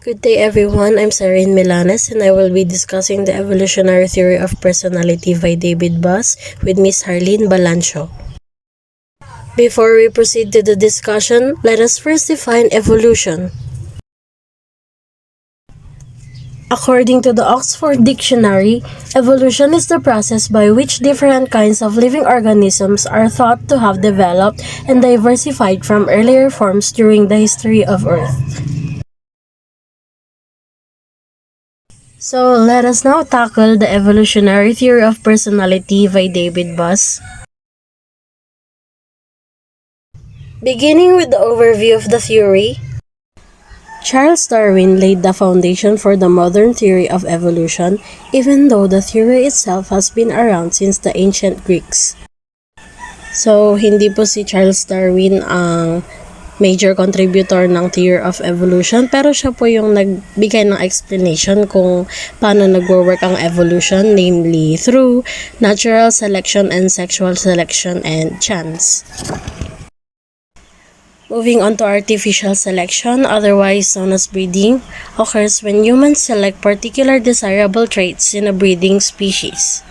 Good day everyone, I'm Sarine Milanes and I will be discussing the evolutionary theory of personality by David Buss with Miss Harleen Balancho. Before we proceed to the discussion, let us first define evolution. According to the Oxford Dictionary, evolution is the process by which different kinds of living organisms are thought to have developed and diversified from earlier forms during the history of Earth. So let us now tackle the evolutionary theory of personality by David Buss. Beginning with the overview of the theory, Charles Darwin laid the foundation for the modern theory of evolution, even though the theory itself has been around since the ancient Greeks. So, hindi po si Charles Darwin ang major contributor ng theory of evolution, pero siya po yung nagbigay ng explanation kung paano nagwo-work ang evolution, namely through natural selection and sexual selection and chance. Moving on to artificial selection, otherwise known as breeding, occurs when humans select particular desirable traits in a breeding species.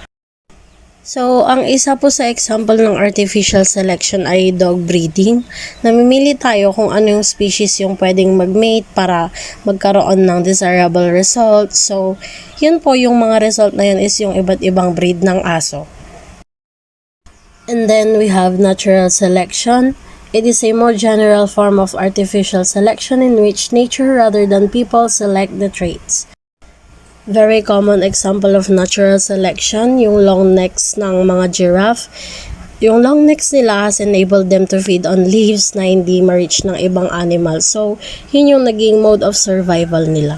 So, ang isa po sa example ng artificial selection ay dog breeding. Namimili tayo kung ano yung species yung pwedeng mag-mate para magkaroon ng desirable result. So, yun po yung mga result na yun is yung iba't ibang breed ng aso. And then we have natural selection. It is a more general form of artificial selection in which nature rather than people select the traits. Very common example of natural selection, yung long necks ng mga giraffe. Yung long necks nila has enabled them to feed on leaves na hindi ma-reach ng ibang animals. So, yun yung naging mode of survival nila.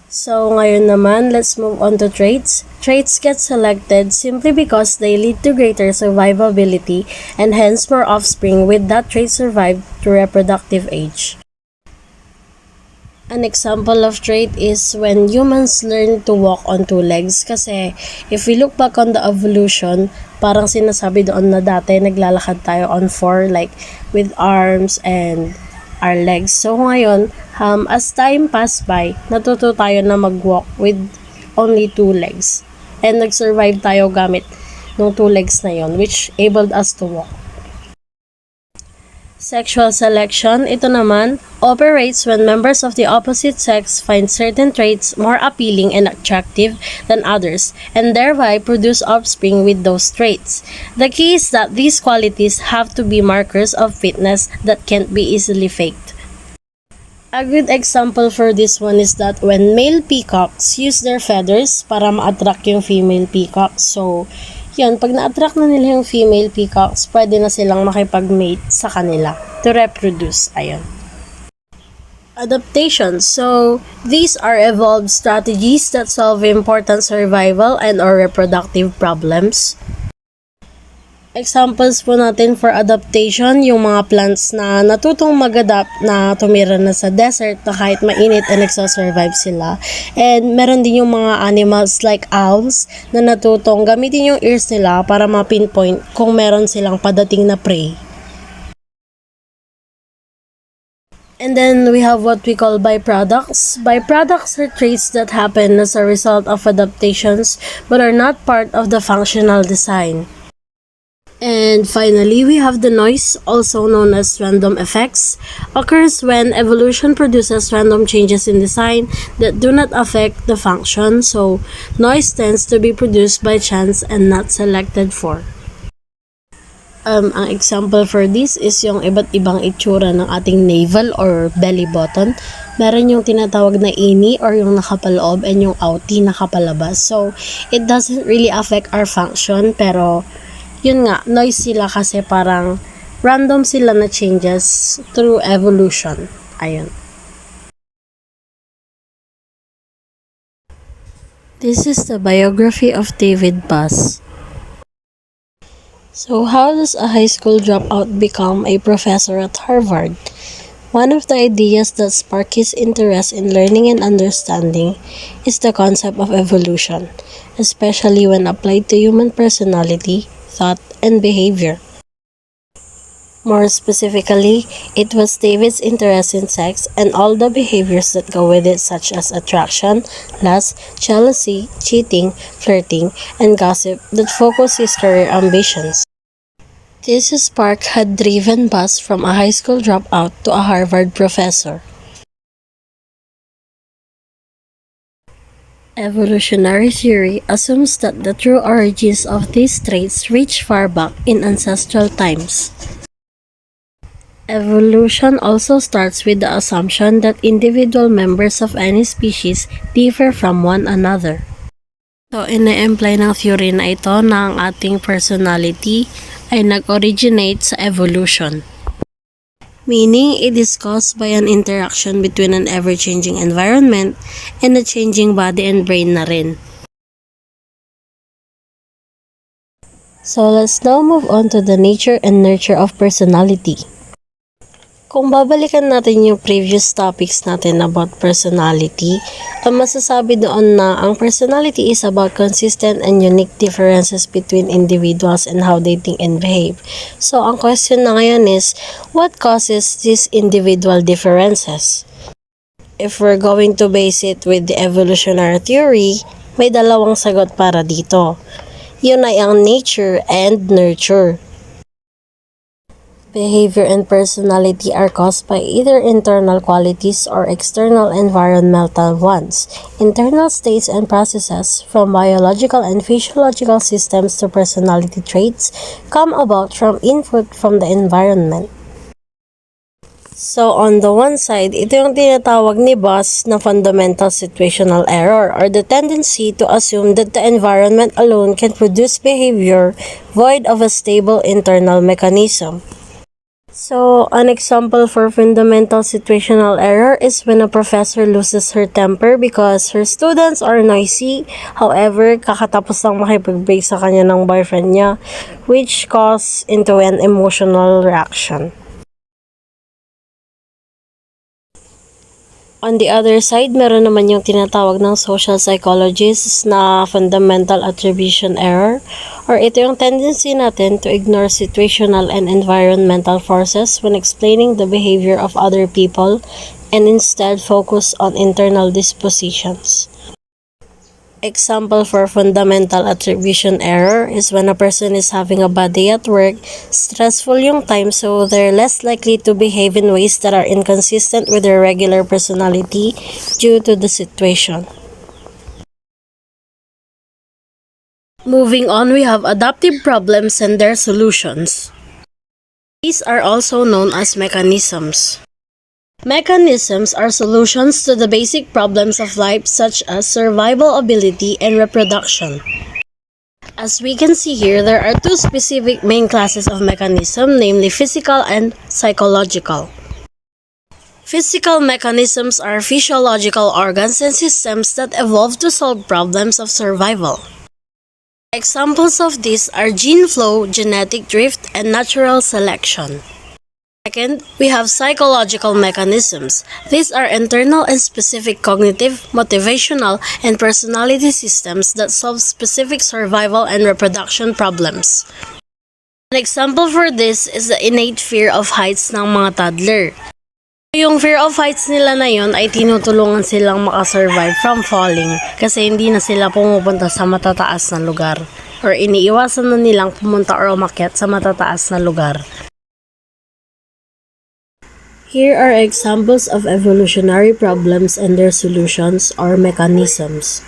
So, ngayon naman, let's move on to traits. Traits get selected simply because they lead to greater survivability and hence more offspring with that trait survived to reproductive age. An example of trait is when humans learn to walk on two legs kasi if we look back on the evolution, parang sinasabi doon na dati naglalakad tayo on four like with arms and our legs. So ngayon, as time passed by, natuto tayo na mag-walk with only two legs. And nag-survive tayo gamit ng two legs na yon, which enabled us to walk. Sexual selection, ito naman, operates when members of the opposite sex find certain traits more appealing and attractive than others, and thereby produce offspring with those traits. The key is that these qualities have to be markers of fitness that can't be easily faked. A good example for this one is that when male peacocks use their feathers para ma-attract yung female peacocks, so yun, pag na-attract na nila yung female peacocks, pwede na silang makipag-mate sa kanila to reproduce. Ayun. Adaptation. So, these are evolved strategies that solve important survival and or reproductive problems. Examples po natin for adaptation, yung mga plants na natutong mag-adapt na tumira na sa desert na kahit mainit ay nagsasurvive sila. And meron din yung mga animals like owls na natutong gamitin yung ears nila para ma-pinpoint kung meron silang padating na prey. And then we have what we call byproducts. Byproducts are traits that happen as a result of adaptations but are not part of the functional design. And finally, we have the noise, also known as random effects, occurs when evolution produces random changes in design that do not affect the function, so noise tends to be produced by chance and not selected for. Ang example for this is yung iba't ibang itsura ng ating navel or belly button. Meron yung tinatawag na ini or yung nakapaloob and yung outie nakapalabas. So, it doesn't really affect our function pero yun nga, noise sila kasi parang random sila na changes through evolution. Ayun. This is the biography of David Buss. So, how does a high school dropout become a professor at Harvard? One of the ideas that sparked his interest in learning and understanding is the concept of evolution, especially when applied to human personality, thought, and behavior. More specifically, it was David's interest in sex and all the behaviors that go with it, such as attraction, lust, jealousy, cheating, flirting, and gossip, that focused his career ambitions. This spark had driven Buzz from a high school dropout to a Harvard professor. Evolutionary theory assumes that the true origins of these traits reach far back in ancestral times. Evolution also starts with the assumption that individual members of any species differ from one another. So, ine-imply ng theory na ito na ang ating personality ay nag-originate sa evolution. Meaning, it is caused by an interaction between an ever-changing environment and a changing body and brain na rin. So, let's now move on to the nature and nurture of personality. Kung babalikan natin yung previous topics natin about personality, ang masasabi doon na ang personality is about consistent and unique differences between individuals and how they think and behave. So, ang question na ngayon is, what causes these individual differences? If we're going to base it with the evolutionary theory, may dalawang sagot para dito. Yun ay ang nature and nurture. Behavior and personality are caused by either internal qualities or external environmental ones. Internal states and processes, from biological and physiological systems to personality traits, come about from input from the environment. So, on the one side, ito yung tinatawag ni Buzz na fundamental situational error, or the tendency to assume that the environment alone can produce behavior void of a stable internal mechanism. So, an example for fundamental situational error is when a professor loses her temper because her students are noisy. However, kakatapos lang makipag-break sa kanya ng boyfriend niya, which causes into an emotional reaction. On the other side, meron naman yung tinatawag ng social psychologists na fundamental attribution error, or ito yung tendency natin to ignore situational and environmental forces when explaining the behavior of other people and instead focus on internal dispositions. Example for fundamental attribution error is when a person is having a bad day at work, stressful yung time, so they're less likely to behave in ways that are inconsistent with their regular personality due to the situation. Moving on, we have adaptive problems and their solutions. These are also known as mechanisms. Mechanisms are solutions to the basic problems of life such as survival ability and reproduction. As we can see here, there are two specific main classes of mechanism, namely physical and psychological. Physical mechanisms are physiological organs and systems that evolved to solve problems of survival. Examples of these are gene flow, genetic drift, and natural selection. Second, we have psychological mechanisms. These are internal and specific cognitive, motivational, and personality systems that solve specific survival and reproduction problems. An example for this is the innate fear of heights ng mga toddler. Yung fear of heights nila na yun ay tinutulungan silang makasurvive from falling kasi hindi na sila pumupunta sa matataas na lugar or iniiwasan na nilang pumunta or umakyat sa matataas na lugar. Here are examples of evolutionary problems and their solutions or mechanisms.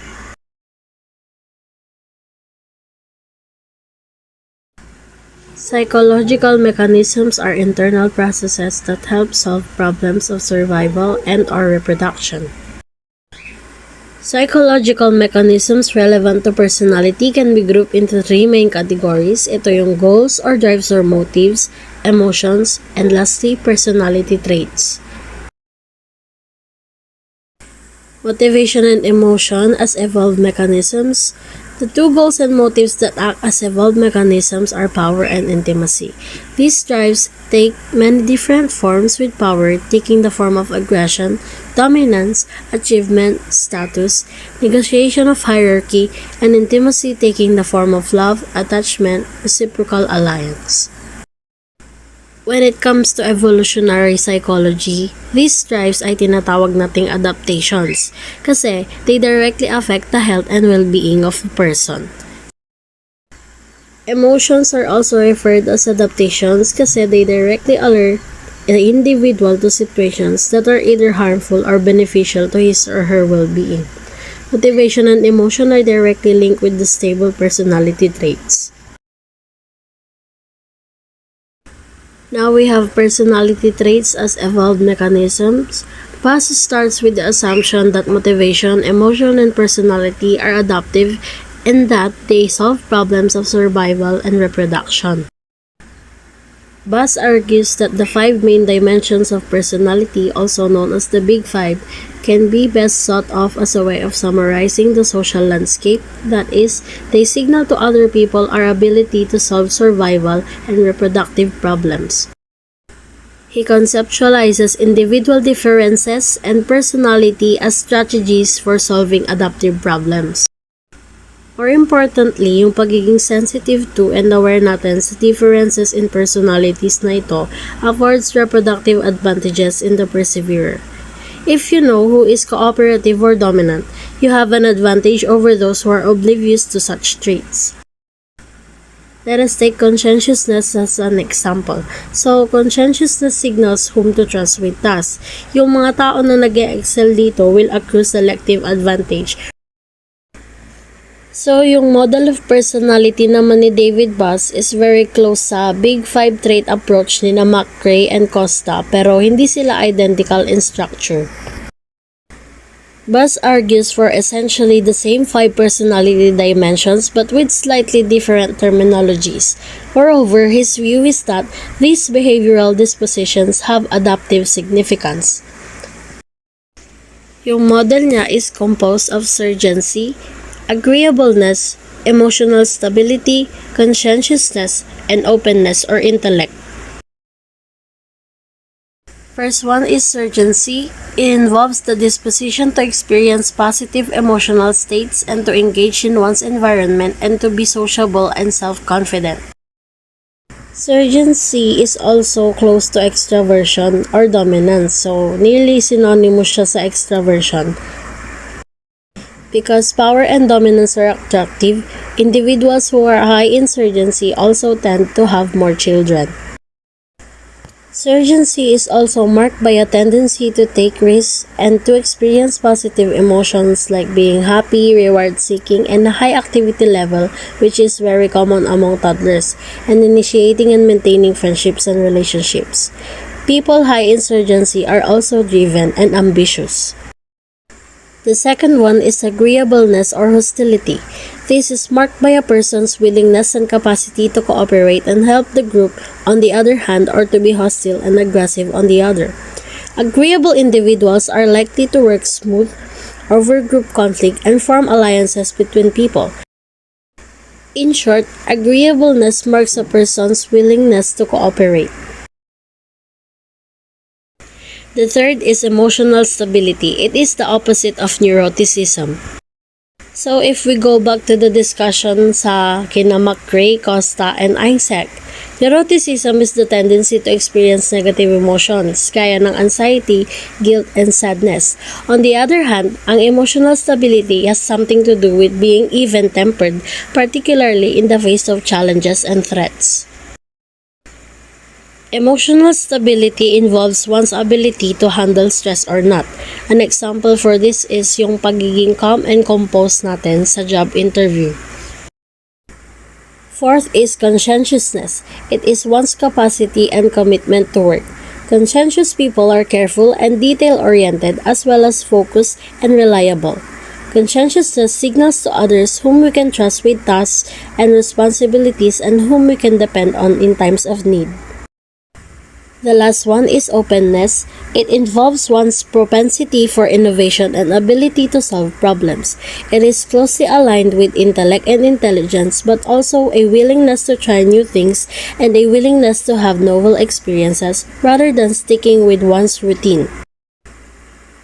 Psychological mechanisms are internal processes that help solve problems of survival and/or reproduction. Psychological mechanisms relevant to personality can be grouped into three main categories. Ito yung goals or drives or motives, emotions, and lastly, personality traits. Motivation and emotion as evolved mechanisms. The two goals and motives that act as evolved mechanisms are power and intimacy. These drives take many different forms, with power taking the form of aggression, dominance, achievement, status, negotiation of hierarchy, and intimacy taking the form of love, attachment, reciprocal alliance. When it comes to evolutionary psychology, these drives ay tinatawag nating adaptations kasi they directly affect the health and well-being of a person. Emotions are also referred as adaptations kasi they directly alert the individual to situations that are either harmful or beneficial to his or her well-being. Motivation and emotion are directly linked with the stable personality traits. Now we have personality traits as evolved mechanisms. PAS starts with the assumption that motivation, emotion, and personality are adaptive and that they solve problems of survival and reproduction. Bass argues that the 5 main dimensions of personality, also known as the Big Five, can be best thought of as a way of summarizing the social landscape. That is, they signal to other people our ability to solve survival and reproductive problems. He conceptualizes individual differences and personality as strategies for solving adaptive problems. More importantly, yung pagiging sensitive to and aware natin sa differences in personalities na ito affords reproductive advantages in the perseverer. If you know who is cooperative or dominant, you have an advantage over those who are oblivious to such traits. Let us take conscientiousness as an example. So, conscientiousness signals whom to trust with tasks. Yung mga tao na nag-excel dito will accrue selective advantage. So, yung model of personality naman ni David Bass is very close sa Big Five trait approach ni na McCrae and Costa pero hindi sila identical in structure. Bass argues for essentially the same 5 personality dimensions but with slightly different terminologies. Moreover, his view is that these behavioral dispositions have adaptive significance. Yung model niya is composed of surgency, agreeableness, emotional stability, conscientiousness, and openness or intellect. First one is surgency. It involves the disposition to experience positive emotional states and to engage in one's environment and to be sociable and self-confident. Surgency is also close to extraversion or dominance, so nearly synonymous siya sa extraversion. Because power and dominance are attractive, individuals who are high in surgency also tend to have more children. Surgency is also marked by a tendency to take risks and to experience positive emotions like being happy, reward-seeking, and a high activity level, which is very common among toddlers, and initiating and maintaining friendships and relationships. People high in surgency are also driven and ambitious. The second one is agreeableness or hostility. This is marked by a person's willingness and capacity to cooperate and help the group on the other hand or to be hostile and aggressive on the other. Agreeable individuals are likely to work smooth over group conflict and form alliances between people. In short, agreeableness marks a person's willingness to cooperate. The third is emotional stability. It is the opposite of neuroticism. So if we go back to the discussion sa kina McCrae, Costa, and Isaac, neuroticism is the tendency to experience negative emotions, kaya ng anxiety, guilt, and sadness. On the other hand, ang emotional stability has something to do with being even-tempered, particularly in the face of challenges and threats. Emotional stability involves one's ability to handle stress or not. An example for this is yung pagiging calm and composed natin sa job interview. Fourth is conscientiousness. It is one's capacity and commitment to work. Conscientious people are careful and detail-oriented as well as focused and reliable. Conscientiousness signals to others whom we can trust with tasks and responsibilities and whom we can depend on in times of need. The last one is openness. It involves one's propensity for innovation and ability to solve problems. It is closely aligned with intellect and intelligence, but also a willingness to try new things and a willingness to have novel experiences rather than sticking with one's routine.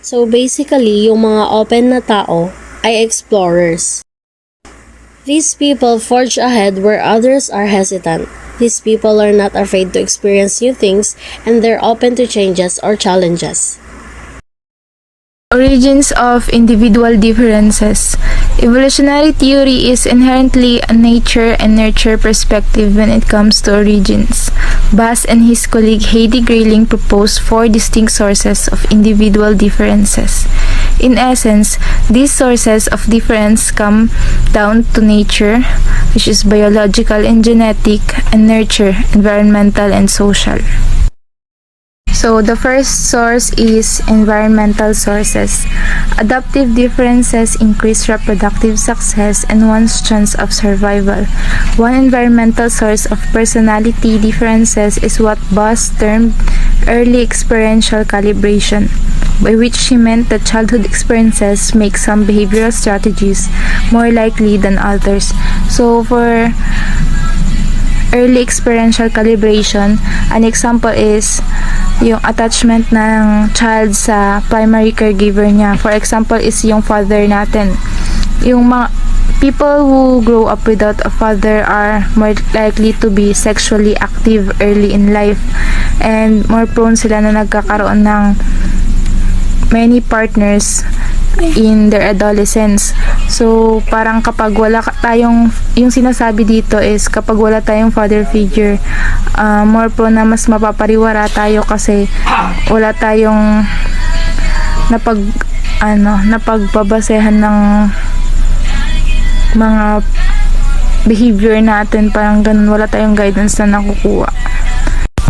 So basically, yung mga open na tao ay explorers. These people forge ahead where others are hesitant. These people are not afraid to experience new things and they're open to changes or challenges. Origins of individual differences. Evolutionary theory is inherently a nature and nurture perspective when it comes to origins. Bass and his colleague Heidi Grayling proposed four distinct sources of individual differences. In essence, these sources of difference come down to nature, which is biological and genetic, and nurture, environmental and social. So, the first source is environmental sources. Adaptive differences increase reproductive success and one's chance of survival. One environmental source of personality differences is what Boss termed early experiential calibration, by which she meant that childhood experiences make some behavioral strategies more likely than others. So, for early experiential calibration, an example is yung attachment ng child sa primary caregiver niya. For example is yung father natin. Yung mga people who grow up without a father are more likely to be sexually active early in life and more prone sila na nagkakaroon ng many partners in their adolescence. So, parang kapag wala tayong, yung sinasabi dito is kapag wala tayong father figure, more prone na mas mapapariwara tayo kasi wala tayong napagbabasehan ng mga behavior natin, parang ganun, wala tayong guidance na nakukuha.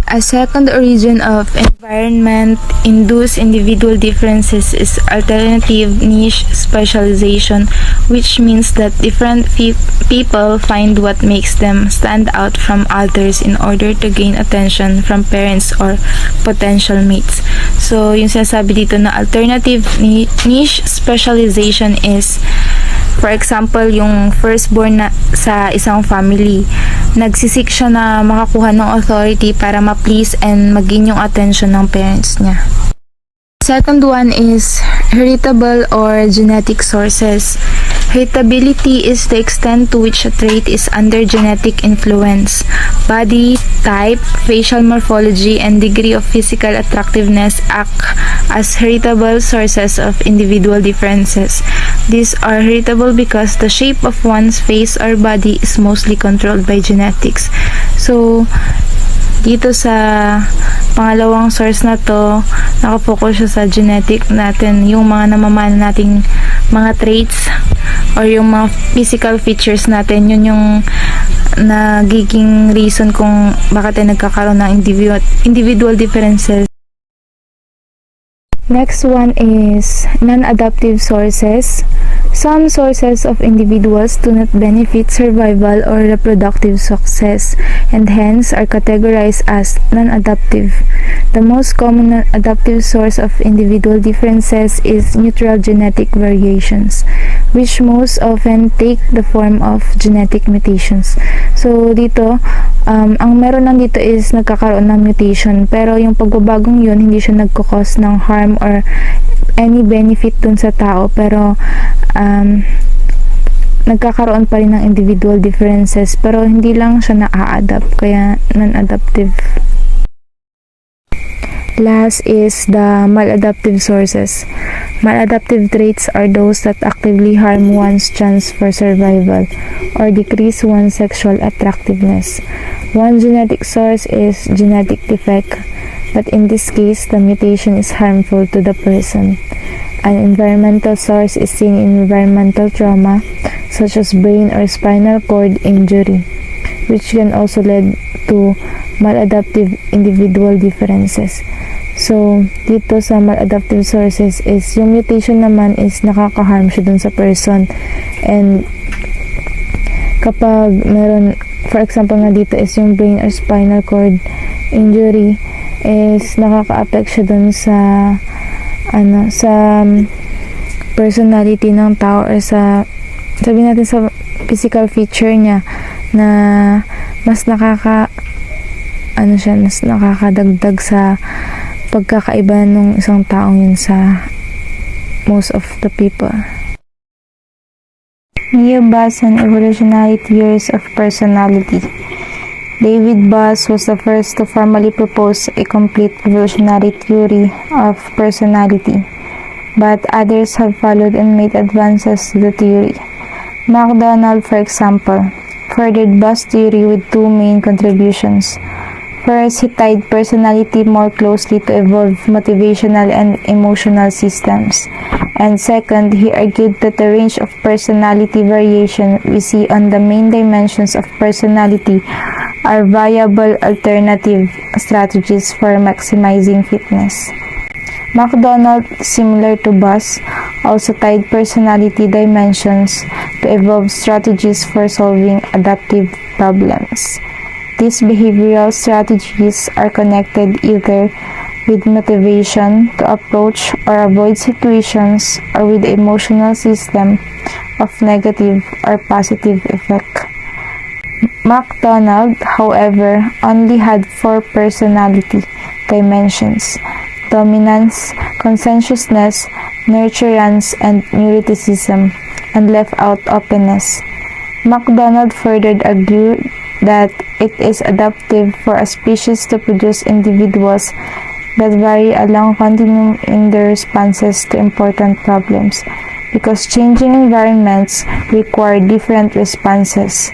A second origin of environment-induced individual differences is alternative niche specialization, which means that different people find what makes them stand out from others in order to gain attention from parents or potential mates. So, yung sinasabi dito na alternative niche specialization is, for example, yung firstborn na sa isang family, nagsisik siya na makakuha ng authority para ma-please and maging yung attention ng parents niya. Second one is heritable or genetic sources. Heritability is the extent to which a trait is under genetic influence. Body type, facial morphology, and degree of physical attractiveness act as heritable sources of individual differences. These are heritable because the shape of one's face or body is mostly controlled by genetics. So, dito sa pangalawang source na to, nakafocus siya sa genetic natin, yung mga namamana nating mga traits or yung mga physical features natin, yun yung nagiging reason kung bakit tayo nagkakaroon ng individual differences. Next one is non-adaptive sources. Some sources of individuals do not benefit survival or reproductive success and hence are categorized as non-adaptive. The most common non-adaptive source of individual differences is neutral genetic variations, which most often take the form of genetic mutations. So, dito, ang meron lang dito is nagkakaroon ng mutation, pero yung pagbabagong yun, hindi siya nagkakos ng harm or any benefit dun sa tao, pero nagkakaroon pa rin ng individual differences, pero hindi lang siya na-adapt, kaya non-adaptive. Last is the maladaptive sources. Maladaptive traits are those that actively harm one's chance for survival or decrease one's sexual attractiveness. One genetic source is genetic defect, but in this case, the mutation is harmful to the person. An environmental source is seen in environmental trauma, such as brain or spinal cord injury, which can also lead to maladaptive individual differences. So, dito sa maladaptive sources is, yung mutation naman is nakaka-harm siya dun sa person. And, kapag meron, for example nga dito is yung brain or spinal cord injury, is nakaka-affect siya dun sa, sa personality ng tao or sa, sabihin natin sa physical feature niya, na mas mas nakakadagdag sa pagkakaiba ng isang taong yun sa most of the people. Neobas and evolutionary theories of personality. David Buss was the first to formally propose a complete evolutionary theory of personality, but others have followed and made advances to the theory. MacDonald, for example, furthered Buss' theory with two main contributions. First, he tied personality more closely to evolved motivational and emotional systems. And second, he argued that the range of personality variation we see on the main dimensions of personality are viable alternative strategies for maximizing fitness. MacDonald, similar to Buss, also tied personality dimensions to evolved strategies for solving adaptive problems. These behavioral strategies are connected either with motivation to approach or avoid situations or with the emotional system of negative or positive effect. MacDonald, however, only had 4 personality dimensions: dominance, conscientiousness, nurturance, and neuroticism, and left out openness. MacDonald further argued that it is adaptive for a species to produce individuals that vary along continuum in their responses to important problems, because changing environments require different responses.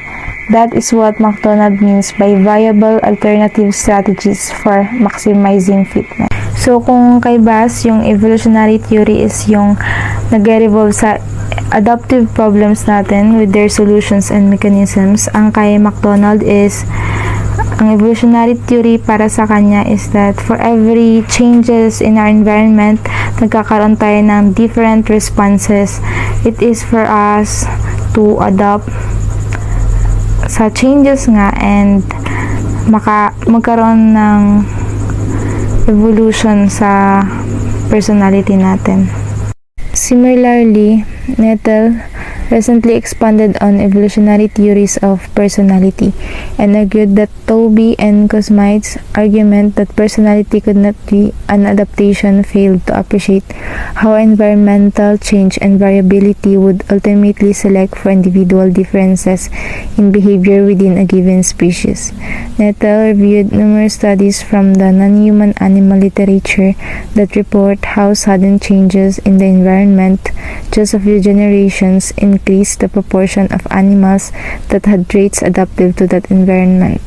That is what MacDonald means by viable alternative strategies for maximizing fitness. So, kung kay Buss, yung evolutionary theory is yung nag-revolve sa adaptive problems natin with their solutions and mechanisms. Ang kay MacDonald is, ang evolutionary theory para sa kanya is that for every changes in our environment, nagkakaroon tayo ng different responses. It is for us to adapt sa changes nga and magkaroon ng evolution sa personality natin. Similarly, Nettle recently expanded on evolutionary theories of personality and argued that Tobey and Kosmite's argument that personality could not be an adaptation failed to appreciate how environmental change and variability would ultimately select for individual differences in behavior within a given species. Nettle reviewed numerous studies from the non-human animal literature that report how sudden changes in the environment just a few generations increased the proportion of animals that had traits adaptive to that environment.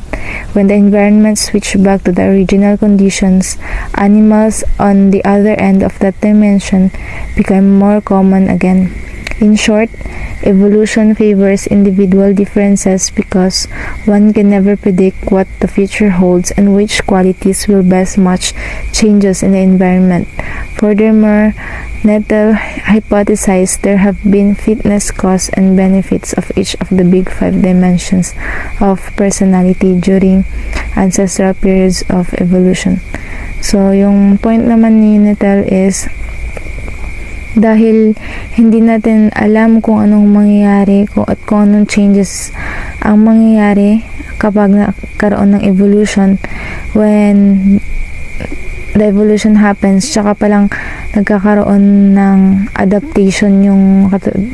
When the environment switched back to the original conditions, animals on the other end of that dimension became more common again. In short, evolution favors individual differences because one can never predict what the future holds and which qualities will best match changes in the environment. Furthermore, Nettle hypothesized there have been fitness costs and benefits of each of the big 5 dimensions of personality during ancestral periods of evolution. So, yung point naman ni Nettle is dahil hindi natin alam kung anong mangyayari at kung anong changes ang mangyayari kapag nagkaroon ng evolution, when the evolution happens, tsaka palang nagkakaroon ng adaptation yung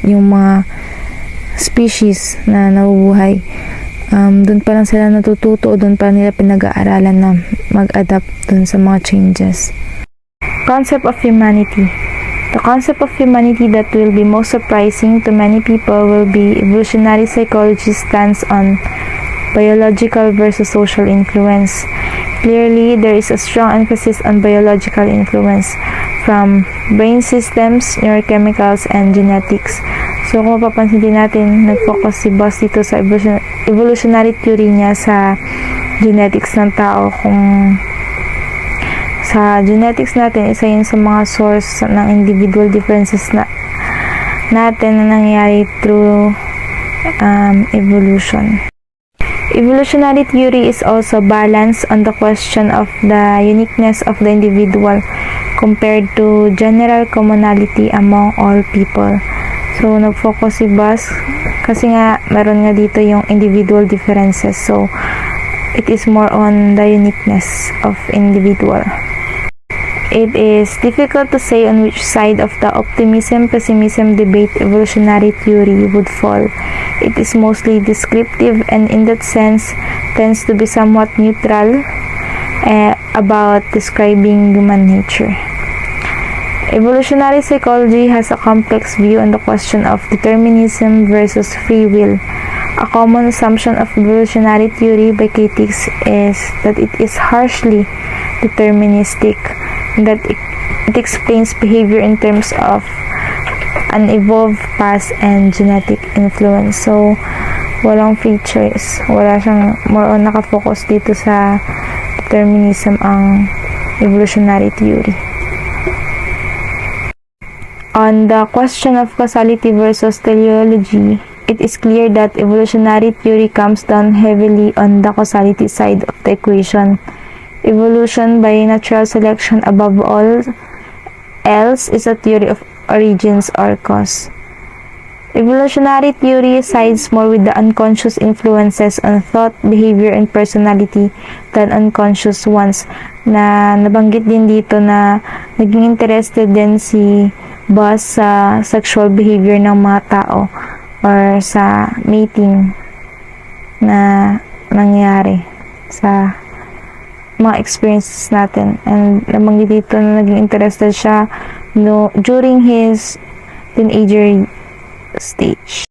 mga species na nabubuhay. Doon pa lang sila natututo o doon pa nila pinag-aaralan na mag-adapt doon sa mga changes. Concept of humanity. The concept of humanity that will be most surprising to many people will be evolutionary psychology stance on biological versus social influence. Clearly, there is a strong emphasis on biological influence from brain systems, neurochemicals, and genetics. So, kung mapapansin din natin, nag-focus si Buss dito sa evolutionary theory niya sa genetics ng tao. Kung sa genetics natin, isa yun sa mga source ng individual differences natin na nangyayari through evolution. Evolutionary theory is also balanced on the question of the uniqueness of the individual compared to general commonality among all people. So, nag-focus si Buss kasi nga meron nga dito yung individual differences. So, it is more on the uniqueness of individual. It is difficult to say on which side of the optimism-pessimism debate evolutionary theory would fall. It is mostly descriptive, and in that sense, tends to be somewhat neutral about describing human nature. Evolutionary psychology has a complex view on the question of determinism versus free will. A common assumption of evolutionary theory by critics is that it is harshly deterministic, and that it explains behavior in terms of an evolved past and genetic influence. So, walang free choice. Wala siyang more on nakafocus dito sa determinism ang evolutionary theory. On the question of causality versus teleology, it is clear that evolutionary theory comes down heavily on the causality side of the equation. Evolution by natural selection above all else is a theory of origins or cause. Evolutionary theory sides more with the unconscious influences on thought, behavior, and personality than unconscious ones. Na nabanggit din dito na naging interested din si Buzz sa sexual behavior ng mga tao or sa mating na nangyari sa mga experiences natin. And nabanggit dito na naging interested siya during his teenager stage.